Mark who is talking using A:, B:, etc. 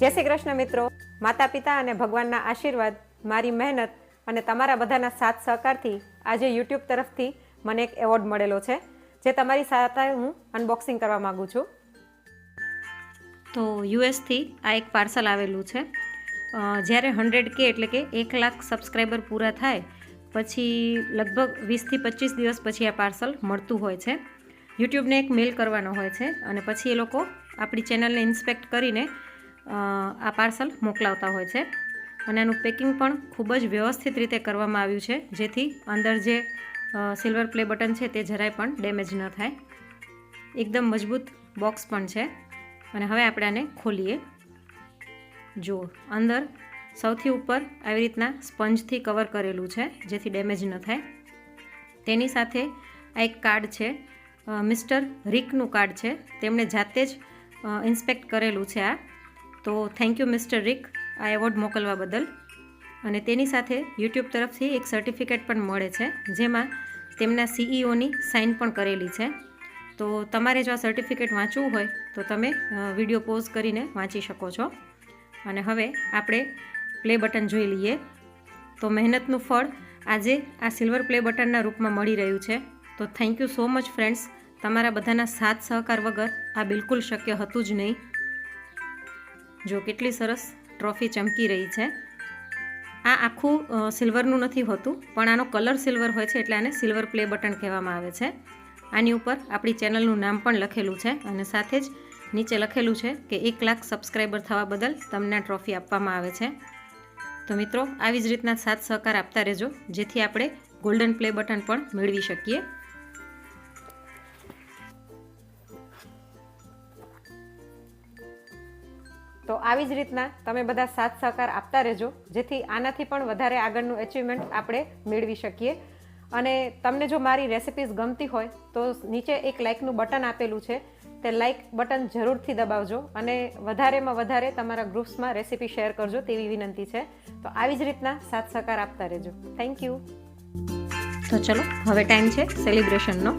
A: જય શ્રી કૃષ્ણ મિત્રો, માતા પિતા અને ભગવાનના આશીર્વાદ, મારી મહેનત અને તમારા બધાના સાથ સહકારથી આજે યુટ્યુબ તરફથી મને એક એવોર્ડ મળેલો છે, જે તમારી સાથે હું અનબોક્સિંગ કરવા માગું છું. તો યુએસથી આ એક પાર્સલ આવેલું છે. જ્યારે 100K એટલે કે 1 લાખ સબસ્ક્રાઈબર પૂરા થાય પછી લગભગ 20થી 25 દિવસ પછી આ પાર્સલ મળતું હોય છે. યુટ્યુબને એક મેલ કરવાનો હોય છે અને પછી એ લોકો આપણી ચેનલને ઇન્સ્પેક્ટ કરીને આ પાર્સલ મોકલાવતા હોય છે. અને આનું પેકિંગ પણ ખૂબ જ વ્યવસ્થિત રીતે કરવામાં આવ્યું છે, જેથી અંદર જે સિલ્વર પ્લે બટન છે તે જરાય પણ ડેમેજ ન થાય. એકદમ મજબૂત બોક્સ પણ છે. અને હવે આપણે આને ખોલીએ. જુઓ, અંદર સૌથી ઉપર આવી રીતના સ્પંજથી કવર કરેલું છે, જેથી ડેમેજ ન થાય. તેની સાથે આ એક કાર્ડ છે, મિસ્ટર રિકનું કાર્ડ છે. તેમણે જાતે જ ઇન્સ્પેક્ટ કરેલું છે આ. તો થેન્ક યુ મિસ્ટર રિક આ એવોર્ડ મોકલવા બદલ. અને તેની સાથે યુટ્યુબ તરફથી એક સર્ટિફિકેટ પણ મળે છે, જેમાં તેમના CEOની સાઇન પણ કરેલી છે. તો તમારે જો આ સર્ટિફિકેટ વાંચવું હોય તો તમે વિડીયો પોઝ કરીને વાંચી શકો છો. અને હવે આપણે પ્લે બટન જોઈ લઈએ. તો મહેનતનું ફળ આજે આ સિલ્વર પ્લે બટનના રૂપમાં મળી રહ્યું છે. તો thank you so much friends. તમારા બધાના સાથ સહકાર વગર આ બિલકુલ શક્ય હતું જ નહીં. જો કેટલી સરસ ટ્રોફી ચમકી રહી છે. આ આખું સિલ્વરનું નથી હોતું, પણ આનો કલર સિલ્વર હોય છે, એટલે આને સિલ્વર પ્લે બટન કહેવામાં આવે છે. આની ઉપર આપણી ચેનલનું નામ પણ લખેલું છે અને સાથે જ નીચે લખેલું છે કે 1 લાખ સબસ્ક્રાઈબર થવા બદલ તમને આ ટ્રોફી આપવામાં આવે છે. તો મિત્રો, આવી જ રીતના સાથ સહકાર આપતા રહેજો, જેથી આપણે ગોલ્ડન પ્લે બટન પણ મેળવી શકીએ. તો આવી જ રીતના તમે બધા સાથ સહકાર આપતા રહેજો, જેથી આનાથી પણ વધારે આગળનું અચીવમેન્ટ આપણે મેળવી શકીએ. અને તમને જો મારી રેસિપીઝ ગમતી હોય તો નીચે એક લાઇકનું બટન આપેલું છે, તે લાઇક બટન જરૂરથી દબાવજો અને વધારેમાં વધારે તમારા ગ્રુપ્સમાં રેસિપી શેર કરજો તેવી વિનંતી છે. તો આવી જ રીતના સાથ સહકાર આપતા રહેજો. Thank you. તો ચલો, હવે ટાઈમ છે સેલિબ્રેશનનો.